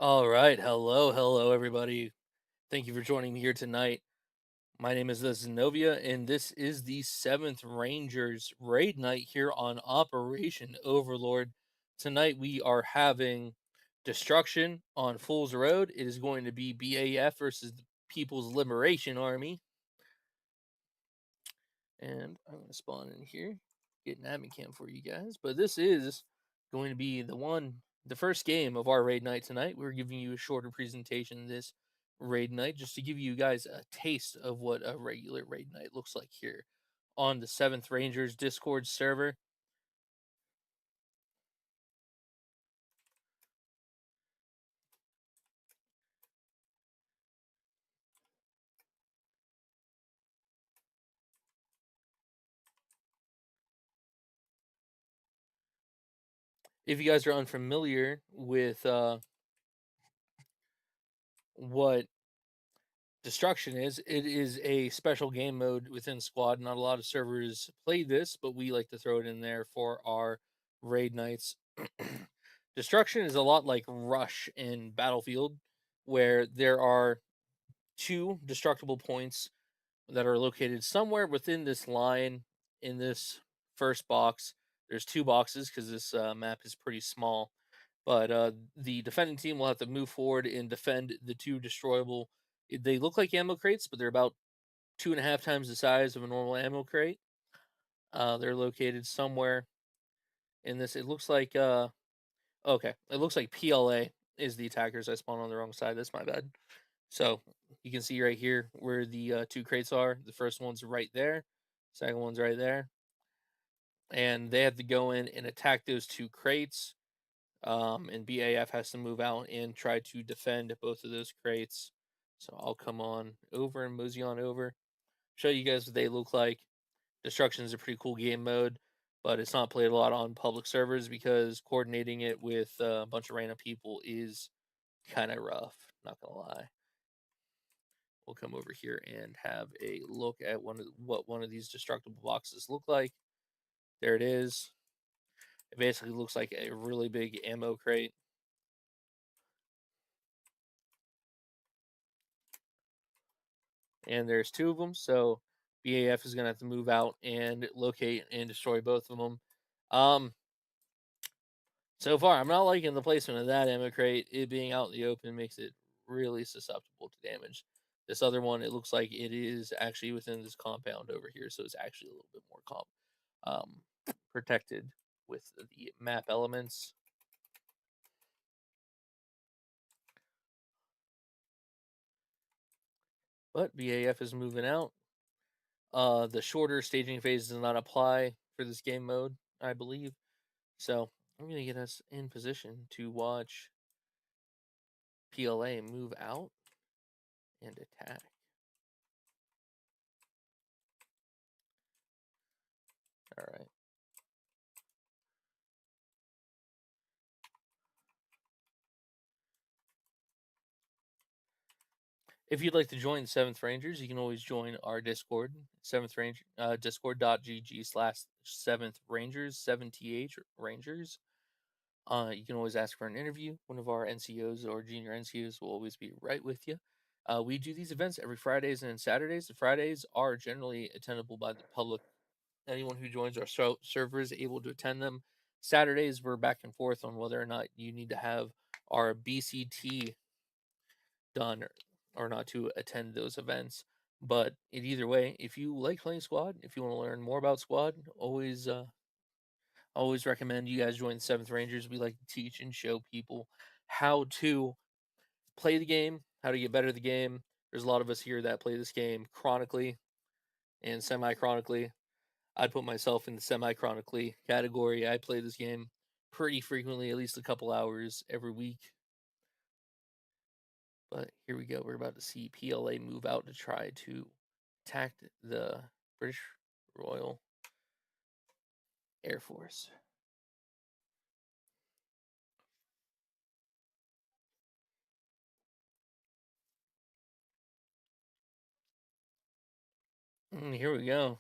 All right. Hello, everybody. Thank you for joining me here tonight. My name is Zenobia, and this is the 7th Rangers raid night here on Operation Overlord. Tonight, we are having destruction on Fool's Road. It is going to be BAF versus the People's Liberation Army. And I'm going to spawn in here, get an admin cam for you guys. But this is going to be the first game of our raid night tonight. We're giving you a shorter presentation this raid night just to give you guys a taste of what a regular raid night looks like here on the 7th Rangers Discord server. If you guys are unfamiliar with what destruction is, it is a special game mode within squad. Not a lot of servers play this, but we like to throw it in there for our raid nights. Destruction is a lot like Rush in Battlefield, where there are two destructible points that are located somewhere within this line in this first box. There's two boxes because this map is pretty small, but the defending team will have to move forward and defend the two destroyable. They look like ammo crates, but they're about 2.5 times the size of a normal ammo crate. They're located somewhere in this. It looks like okay, it looks like PLA is the attackers. I spawned on the wrong side. That's my bad. So you can see right here where the two crates are. The first one's right there. Second one's right there, and they have to go in and attack those two crates. And BAF has to move out and try to defend both of those crates. So I'll come on over and mosey on over, show you guys what they look like. Destruction is a pretty cool game mode, but it's not played a lot on public servers because coordinating it with a bunch of random people is kind of rough. Not gonna lie. We'll come over here and have a look at what one of these destructible boxes look like. There it is. It basically looks like a really big ammo crate. And there's two of them, so BAF is gonna have to move out and locate and destroy both of them. Um, so far, I'm not liking the placement of that ammo crate. It being out in the open makes it really susceptible to damage. This other one, it looks like it is actually within this compound over here, so it's actually a little bit more protected with the map elements. But BAF is moving out. The shorter staging phase does not apply for this game mode, I believe. So I'm gonna get us in position to watch PLA move out and attack. All right. If you'd like to join the 7th Rangers, you can always join our Discord, 7th Ranger, discord.gg/7th Rangers, 7th Rangers. You can always ask for an interview. One of our NCOs or junior NCOs will always be right with you. We do these events every Fridays and Saturdays. The Fridays are generally attendable by the public. Anyone who joins our server is able to attend them. Saturdays, we're back and forth on whether or not you need to have our BCT done or not to attend those events. But in either way, if you like playing squad, if you want to learn more about squad, always recommend you guys join the 7th Rangers. We like to teach and show people how to play the game, how to get better at the game. There's a lot of us here that play this game chronically and semi chronically. I'd put myself in the semi chronically category. I play this game pretty frequently, at least a couple hours every week. But here we go. We're about to see PLA move out to try to attack the British Royal Air Force. Here we go.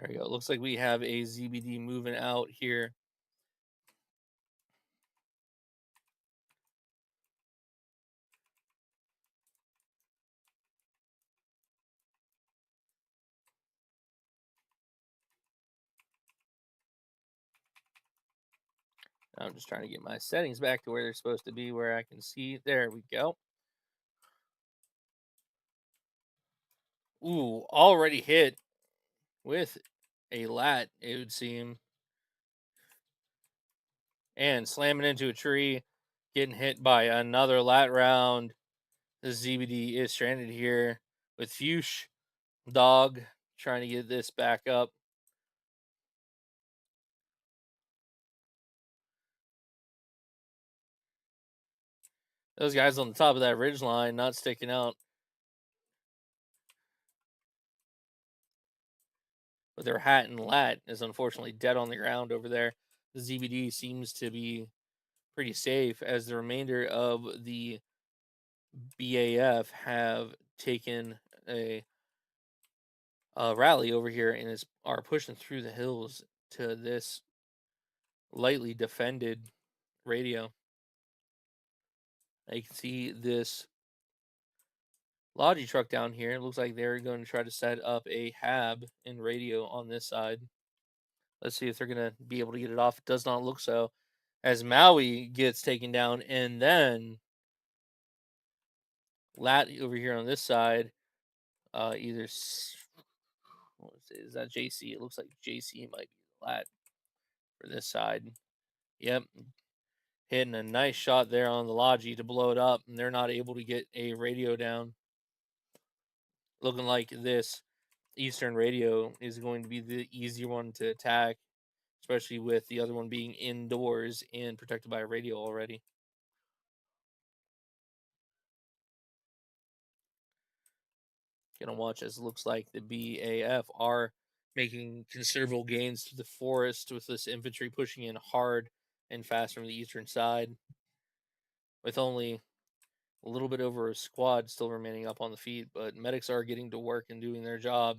There we go. Looks like we have a ZBD moving out here. I'm just trying to get my settings back to where they're supposed to be, where I can see. There we go. Ooh, already hit with a lat, it would seem. And slamming into a tree, getting hit by another lat round. The ZBD is stranded here with Fuchs, Dog, trying to get this back up. Those guys on the top of that ridge line not sticking out. But their hat and lat is unfortunately dead on the ground over there. The ZBD seems to be pretty safe as the remainder of the BAF have taken a rally over here and are pushing through the hills to this lightly defended radio. I can see this Logi truck down here. It looks like they're going to try to set up a hab in radio on this side. Let's see if they're going to be able to get it off. It does not look so. As Maui gets taken down, and then Lat over here on this side, either is that JC? It looks like JC might be Lat for this side. Yep, hitting a nice shot there on the Logi to blow it up, and they're not able to get a radio down. Looking like this Eastern radio is going to be the easier one to attack, especially with the other one being indoors and protected by a radio already. Gonna watch as it looks like the BAF are making considerable gains through the forest with this infantry pushing in hard and fast from the eastern side, with only a little bit over a squad still remaining up on the feet, but medics are getting to work and doing their job.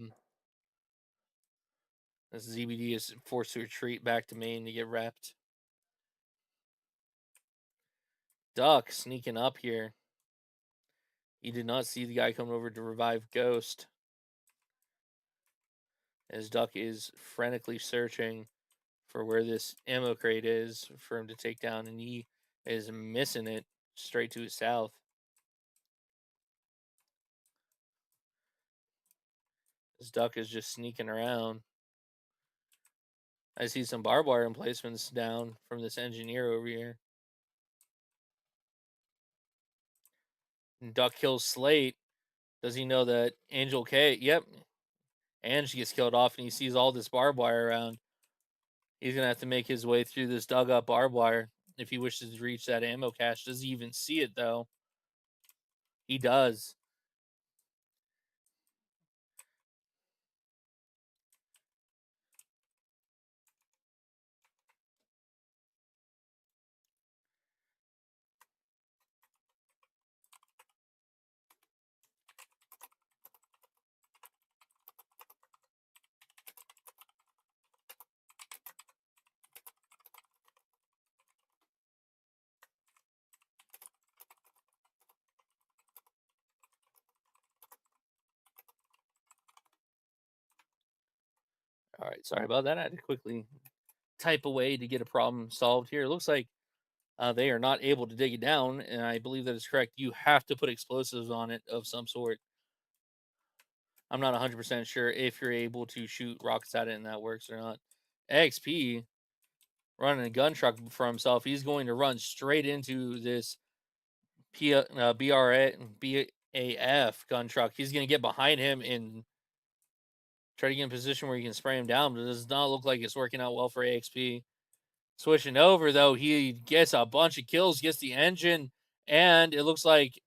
As ZBD is forced to retreat back to Maine to get repped. Duck sneaking up here. He did not see the guy coming over to revive Ghost. As Duck is frantically searching for where this ammo crate is for him to take down, and he is missing it straight to his south. As Duck is just sneaking around. I see some barbed wire emplacements down from this engineer over here. And Duck kills Slate. Does he know that Angel K? Yep. And she gets killed off, and he sees all this barbed wire around. He's gonna have to make his way through this dug up barbed wire if he wishes to reach that ammo cache. Does he even see it though? He does. All right, sorry about that. I had to quickly type away to get a problem solved here. It looks like they are not able to dig it down, and I believe that is correct. You have to put explosives on it of some sort. I'm not 100% sure if you're able to shoot rockets at it and that works or not. XP running a gun truck for himself. He's going to run straight into this BAF gun truck. He's going to get behind him and try to get in a position where he can spray him down, but it does not look like it's working out well for AXP. Switching over, though, he gets a bunch of kills, gets the engine, and it looks like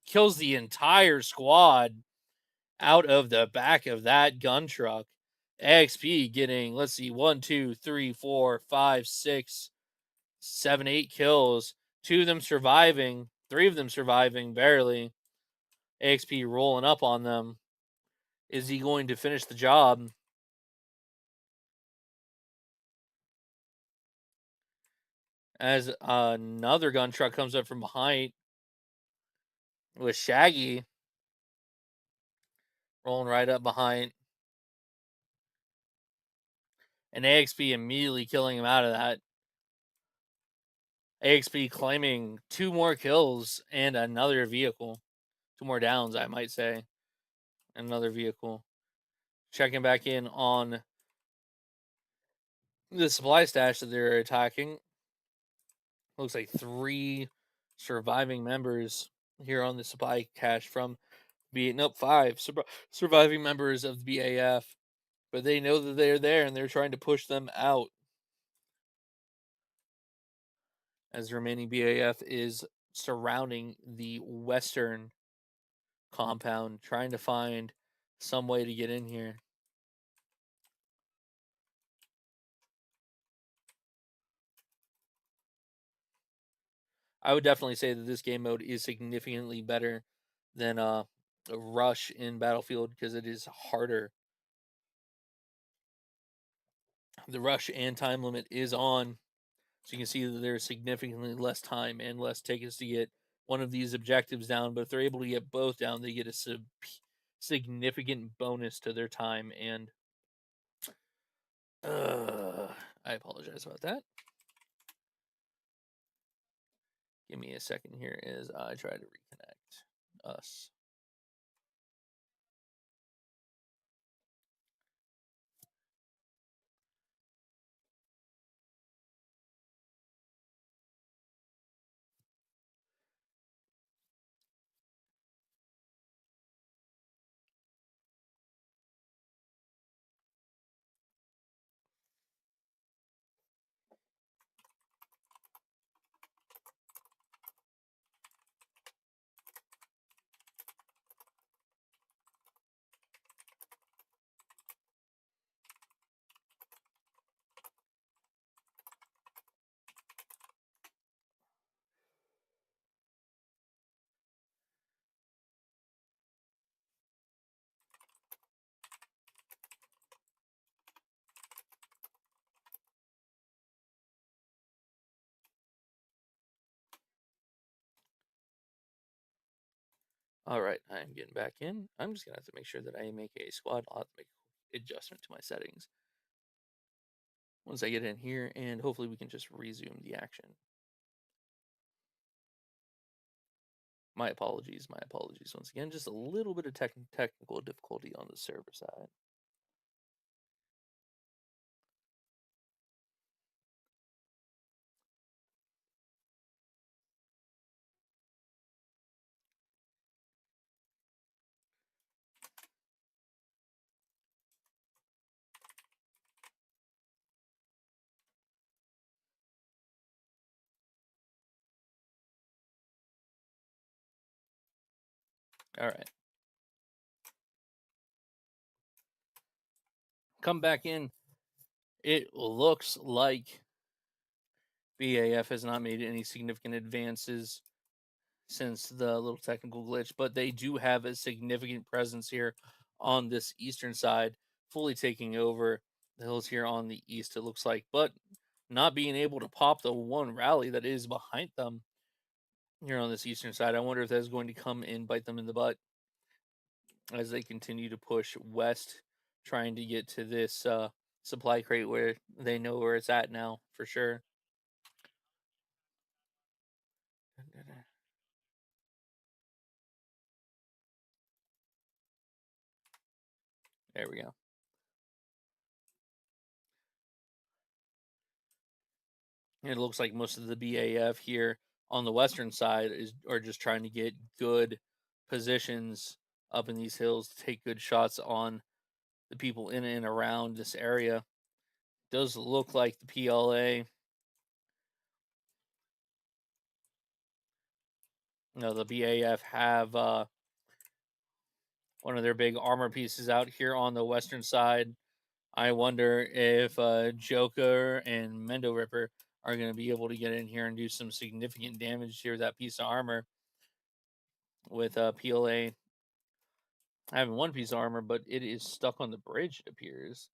kills the entire squad out of the back of that gun truck. AXP getting, let's see, 1, 2, 3, 4, 5, 6, 7, 8 kills. 2 of them surviving, 3 of them surviving barely. AXP rolling up on them. Is he going to finish the job? as another gun truck comes up from behind with Shaggy rolling right up behind, and AXP immediately killing him out of that. AXP claiming 2 more kills and another vehicle. 2 more downs, I might say. Another vehicle. Checking back in on the supply stash that they're attacking. Looks like 3 surviving members here on the supply cache from nope, 5 surviving members of the BAF. But they know that they're there and they're trying to push them out. As the remaining BAF is surrounding the western compound, trying to find some way to get in here. I would definitely say that this game mode is significantly better than Rush in Battlefield because it is harder. The Rush and time limit is on, so you can see that there's significantly less time and less tickets to get one of these objectives down. But if they're able to get both down, they get a significant bonus to their time. And I apologize about that. Give me a second here as I try to reconnect us. All right, I'm getting back in. I'm just gonna have to make sure that I make a squad. I'll have to make an adjustment to my settings once I get in here, and hopefully we can just resume the action. My apologies once again. Just a little bit of technical difficulty on the server side. All right, come back in. It looks like BAF has not made any significant advances since the little technical glitch, but they do have a significant presence here on this eastern side, fully taking over the hills here on the east, it looks like, but not being able to pop the one rally that is behind them here on this eastern side. I wonder if that's going to come and bite them in the butt as they continue to push west, trying to get to this supply crate where they know where it's at now for sure. There we go. It looks like most of the BAF here on the western side are just trying to get good positions up in these hills to take good shots on the people in and around this area. It does look like the PLA, the BAF have one of their big armor pieces out here on the western side. I wonder if Joker and Mendo Ripper are going to be able to get in here and do some significant damage here. That piece of armor with PLA having one piece of armor, but it is stuck on the bridge, it appears,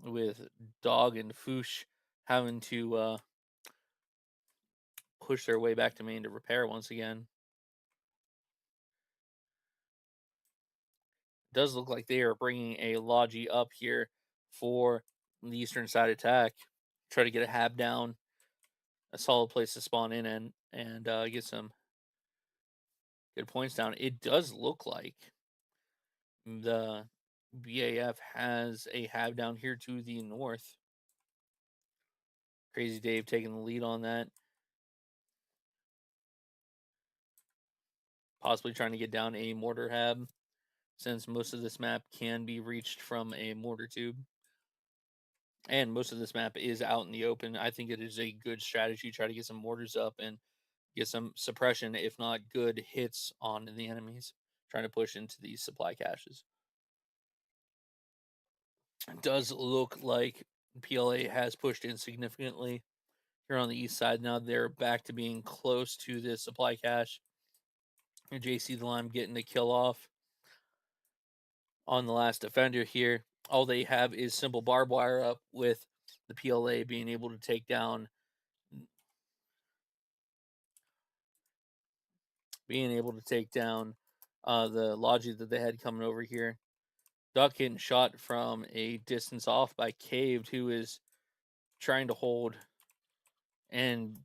with Dog and Foosh having to push their way back to main to repair once again. It does look like they are bringing a Logi up here for the eastern side attack. Try to get a hab down, a solid place to spawn in and get some good points down. It does look like the BAF has a hab down here to the north. Crazy Dave taking the lead on that. Possibly trying to get down a mortar hab, since most of this map can be reached from a mortar tube. And most of this map is out in the open. I think it is a good strategy. Try to get some mortars up and get some suppression, if not good hits on the enemies, trying to push into these supply caches. It does look like PLA has pushed in significantly here on the east side. Now they're back to being close to this supply cache. JC the Lime getting the kill off on the last defender here. All they have is simple barbed wire up, with the PLA being able to take down the Logi that they had coming over here. Duck getting shot from a distance off by Caved, who is trying to hold, and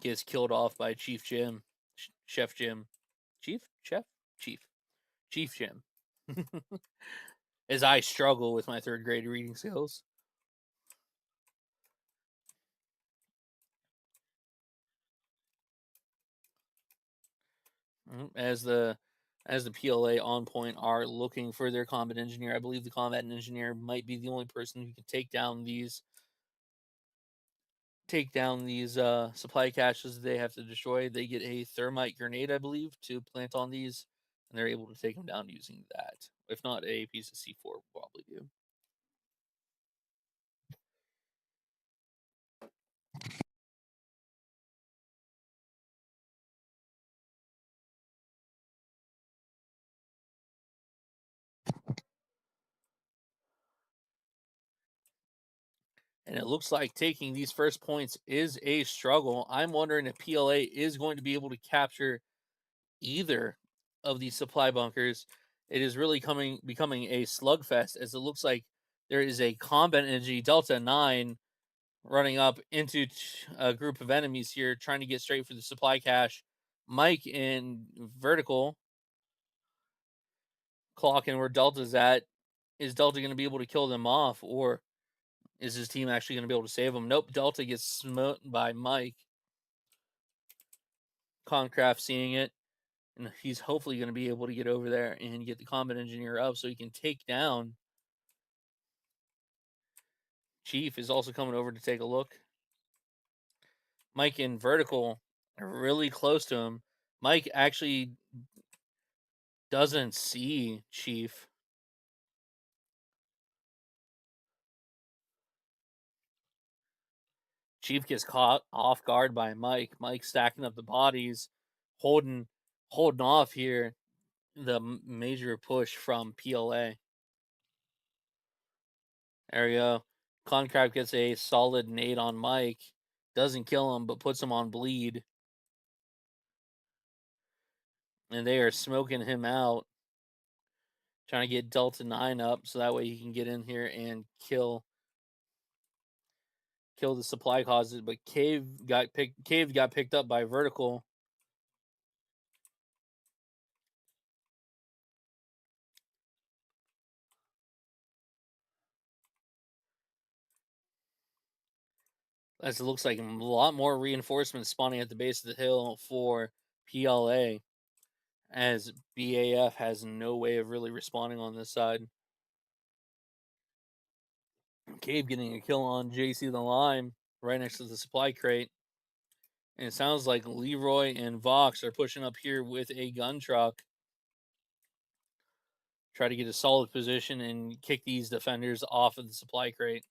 gets killed off by Chief Jim. Chef Jim. Chief? Chef? Chief. Chief Jim. As I struggle with my third grade reading skills. As the PLA on point are looking for their combat engineer. I believe the combat engineer might be the only person who can take down these supply caches they have to destroy. They get a thermite grenade, I believe, to plant on these, and they're able to take them down using that. If not, a piece of C4 will probably do. And it looks like taking these first points is a struggle. I'm wondering if PLA is going to be able to capture either of these supply bunkers. It is really becoming a slugfest, as it looks like there is a combat energy Delta 9 running up into a group of enemies here, trying to get straight for the supply cache. Mike in vertical clocking where Delta's at. Is Delta going to be able to kill them off, or is his team actually going to be able to save them? Nope, Delta gets smote by Mike. Concraft seeing it, and he's hopefully going to be able to get over there and get the combat engineer up so he can take down. Chief is also coming over to take a look. Mike in vertical, really close to him. Mike actually doesn't see Chief. Chief gets caught off guard by Mike. Mike stacking up the bodies, holding off here the major push from PLA. There we go. Concrab gets a solid nade on Mike. Doesn't kill him, but puts him on bleed. And they are smoking him out. Trying to get Delta 9 up so that way he can get in here and kill the supply causes. But Cave got picked up by Vertical. As it looks like a lot more reinforcements spawning at the base of the hill for PLA, as BAF has no way of really responding on this side. Cave getting a kill on JC the Lime right next to the supply crate. And it sounds like Leroy and Vox are pushing up here with a gun truck. Try to get a solid position and kick these defenders off of the supply crate.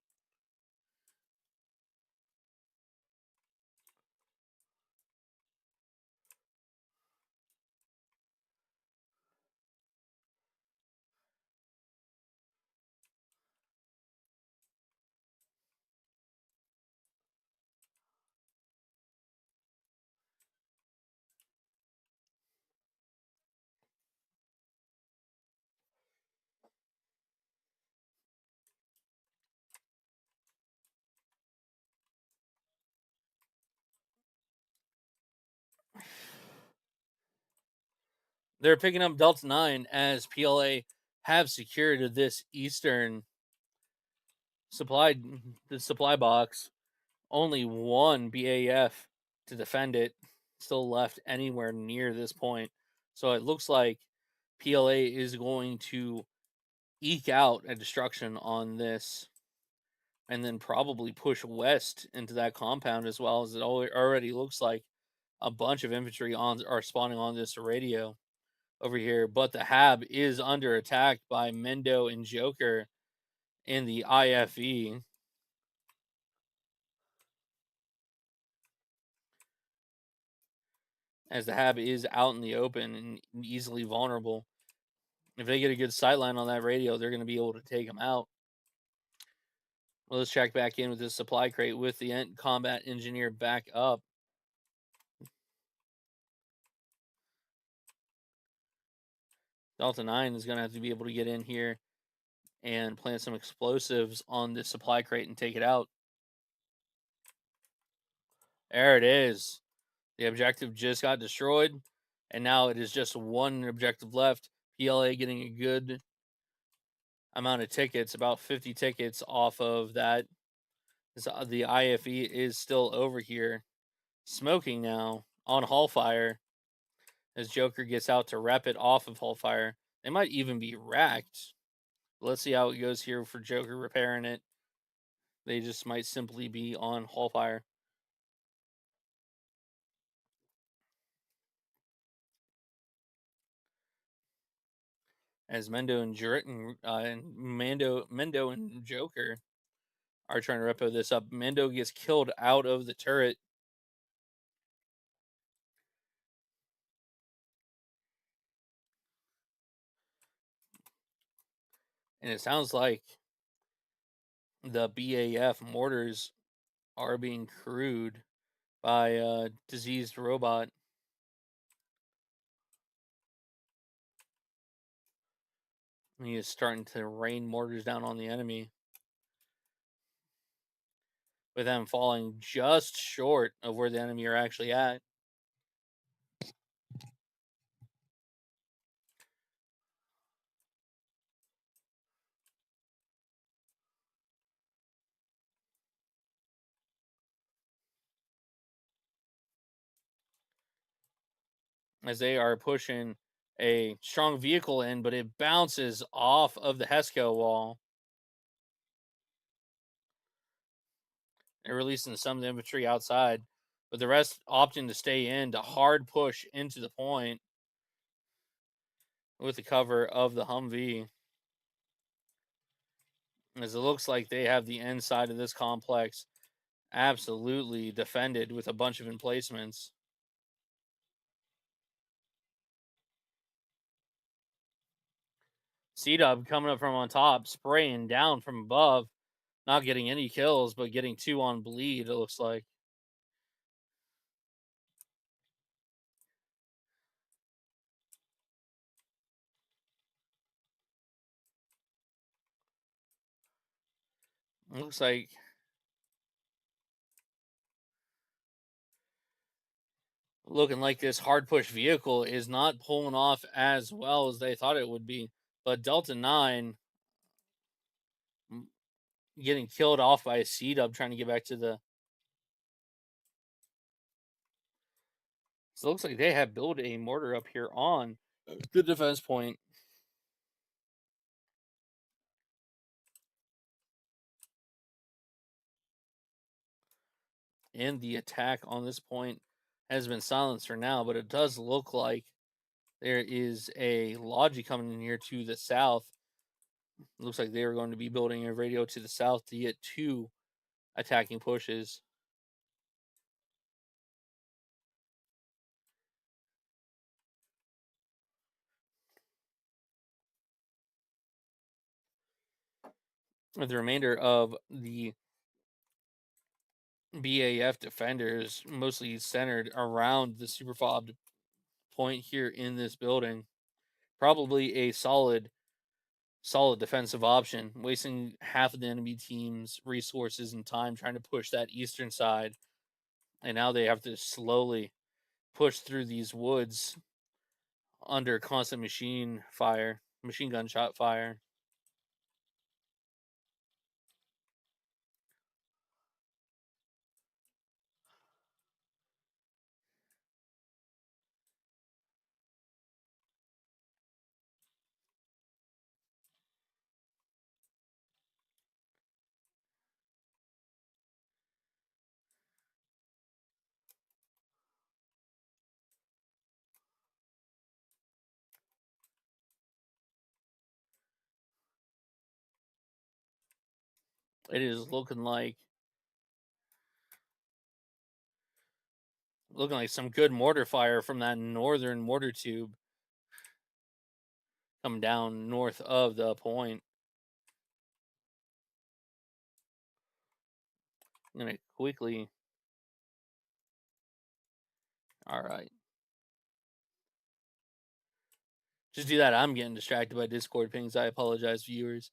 They're picking up Delta 9 as PLA have secured this eastern supply the supply box. Only one BAF to defend it still left anywhere near this point. So it looks like PLA is going to eke out a destruction on this and then probably push west into that compound, as well as it already looks like a bunch of infantry on are spawning on this radio over here. But the Hab is under attack by Mendo and Joker in the IFE, as the Hab is out in the open and easily vulnerable. If they get a good sightline on that radio, they're going to be able to take them out. Well, let's check back in with this supply crate with the combat engineer back up. Delta 9 is going to have to be able to get in here and plant some explosives on this supply crate and take it out. There it is. The objective just got destroyed, and now it is just one objective left. PLA getting a good amount of tickets, about 50 tickets off of that. The IFE is still over here, smoking now on Hallfire as Joker gets out to rep it off of Hallfire. They might even be racked. Let's see how it goes here for Joker repairing it. They just might simply be on Hallfire. As Mendo and Mendo and Joker are trying to repo this up. Mendo gets killed out of the turret. And it sounds like the BAF mortars are being crewed by a diseased robot. He is starting to rain mortars down on the enemy, with them falling just short of where the enemy are actually at. As they are pushing a strong vehicle in, but it bounces off of the Hesco wall and releasing some of the infantry outside, but the rest opting to stay in to hard push into the point with the cover of the Humvee. As it looks like they have the inside of this complex absolutely defended with a bunch of emplacements. C-Dub coming up from on top, spraying down from above, not getting any kills, but getting two on bleed, it looks like. It looks like looking like this hard push vehicle is not pulling off as well as they thought it would be. But Delta 9 getting killed off by a C-Dub trying to get back to the. So it looks like they have built a mortar up here on the defense point. And the attack on this point has been silenced for now, but it does look like there is a Logi coming in here to the south. It looks like they are going to be building a radio to the south to get two attacking pushes. With the remainder of the BAF defenders mostly centered around the super fobbed point here in this building. Probably a solid defensive option, wasting half of the enemy team's resources and time trying to push that eastern side. And now they have to slowly push through these woods under constant machine gun shot fire. It is looking like some good mortar fire from that northern mortar tube coming down north of the point. I'm gonna quickly. All right, just do that. I'm getting distracted by Discord pings. I apologize, viewers.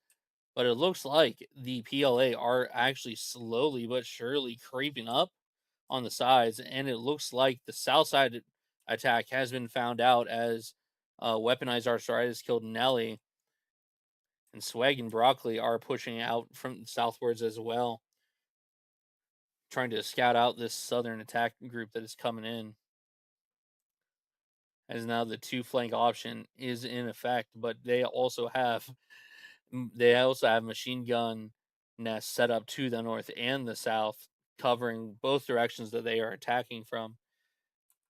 But it looks like the PLA are actually slowly but surely creeping up on the sides, and it looks like the south side attack has been found out as weaponized arthritis killed Nelly, and Swag and Broccoli are pushing out from southwards as well, trying to scout out this southern attack group that is coming in. As now the two flank option is in effect, but they also have machine gun nests set up to the north and the south, covering both directions that they are attacking from.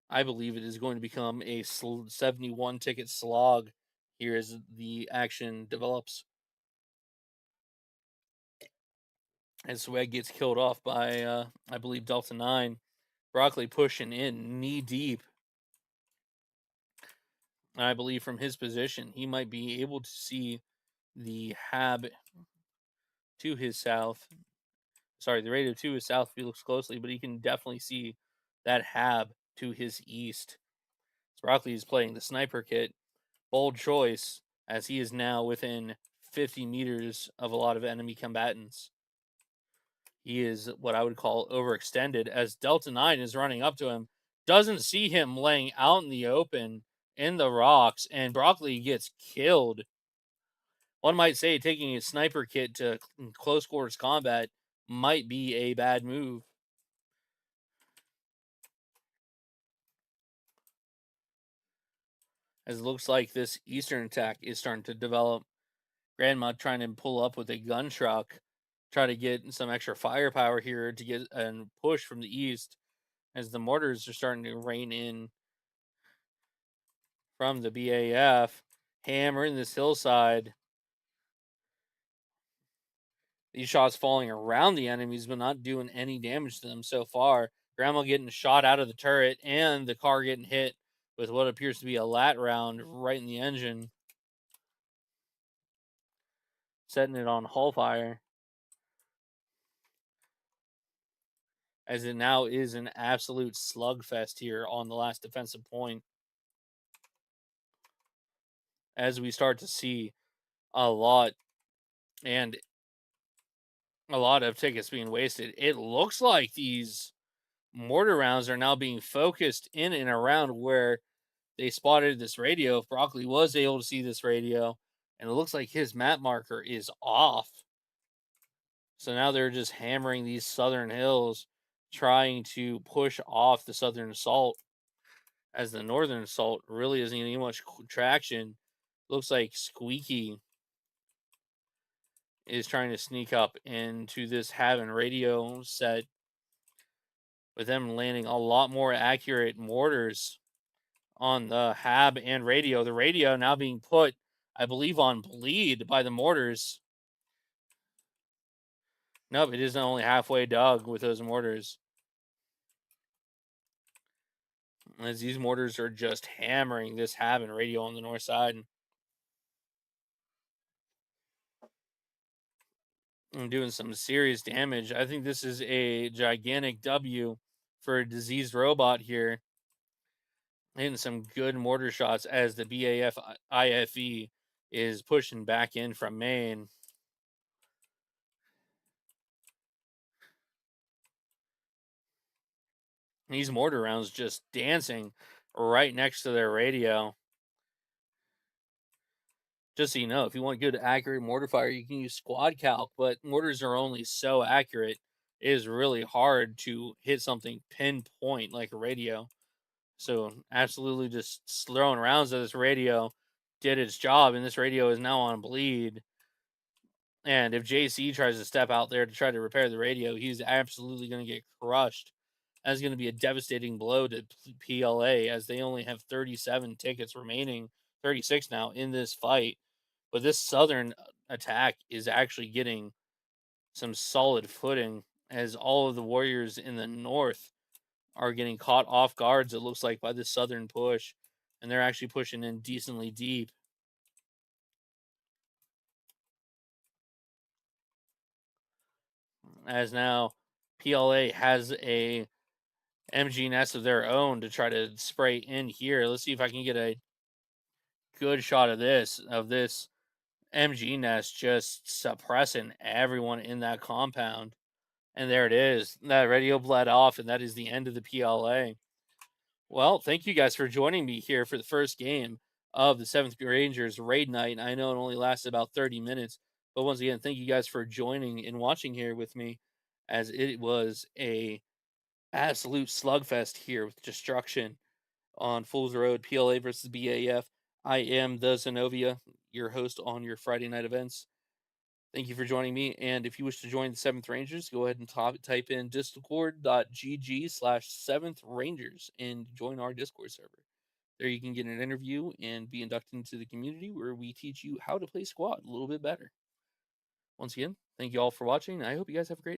I believe it is going to become a 71 ticket slog here as the action develops. And Swag gets killed off by, I believe, Delta 9. Broccoli pushing in knee deep. And I believe from his position, he might be able to see the Hab to his south. Sorry, the radio to his south if he looks closely, but he can definitely see that Hab to his east. So Broccoli is playing the sniper kit. Bold choice, as he is now within 50 meters of a lot of enemy combatants. He is what I would call overextended, as Delta 9 is running up to him, doesn't see him laying out in the open in the rocks, and Broccoli gets killed. One might say taking a sniper kit to close quarters combat might be a bad move. As it looks like this eastern attack is starting to develop. Grandma trying to pull up with a gun truck, try to get some extra firepower here to get a push from the east as the mortars are starting to rain in from the BAF, hammering this hillside. These shots falling around the enemies, but not doing any damage to them so far. Grandma getting shot out of the turret, and the car getting hit with what appears to be a lat round right in the engine, setting it on hull fire. As it now is an absolute slugfest here on the last defensive point. As we start to see a lot and a lot of tickets being wasted, it looks like these mortar rounds are now being focused in and around where they spotted this radio. If Broccoli was able to see this radio, and it looks like his map marker is off. So now they're just hammering these southern hills, trying to push off the southern assault, as the northern assault really isn't getting much traction. Looks like Squeaky is trying to sneak up into this Haven radio set, with them landing a lot more accurate mortars on the Hab and radio. The radio now being put, I believe, on bleed by the mortars. Nope, it is only halfway dug with those mortars, as these mortars are just hammering this Hab and radio on the north side and doing some serious damage. I think this is a gigantic W for a diseased robot here, hitting some good mortar shots as the BAF IFE is pushing back in from Maine. These mortar rounds just dancing right next to their radio. Just so you know, if you want good accurate mortar fire, you can use squad calc, but mortars are only so accurate. It is really hard to hit something pinpoint like a radio. So absolutely just throwing rounds at this radio did its job, and this radio is now on bleed. And if JC tries to step out there to try to repair the radio, he's absolutely going to get crushed. That's going to be a devastating blow to PLA as they only have 37 tickets remaining, 36 now in this fight. But this Southern attack is actually getting some solid footing as all of the warriors in the North are getting caught off guards, it looks like, by this Southern push. And they're actually pushing in decently deep. As now PLA has a MG nest of their own to try to spray in here. Let's see if I can get a good shot of this MG nest just suppressing everyone in that compound. And there it is. That radio bled off, and that is the end of the PLA. Well, thank you guys for joining me here for the first game of the 7th Rangers raid night. I know it only lasted about 30 minutes, but once again, thank you guys for joining and watching here with me as it was a absolute slugfest here with destruction on Fool's Road, PLA versus BAF. I am the Zenobia, your host on your Friday night events. Thank you for joining me. And if you wish to join the 7th Rangers, go ahead and type in discord.gg/7th Rangers and join our Discord server. There you can get an interview and be inducted into the community where we teach you how to play squad a little bit better. Once again, thank you all for watching. I hope you guys have a great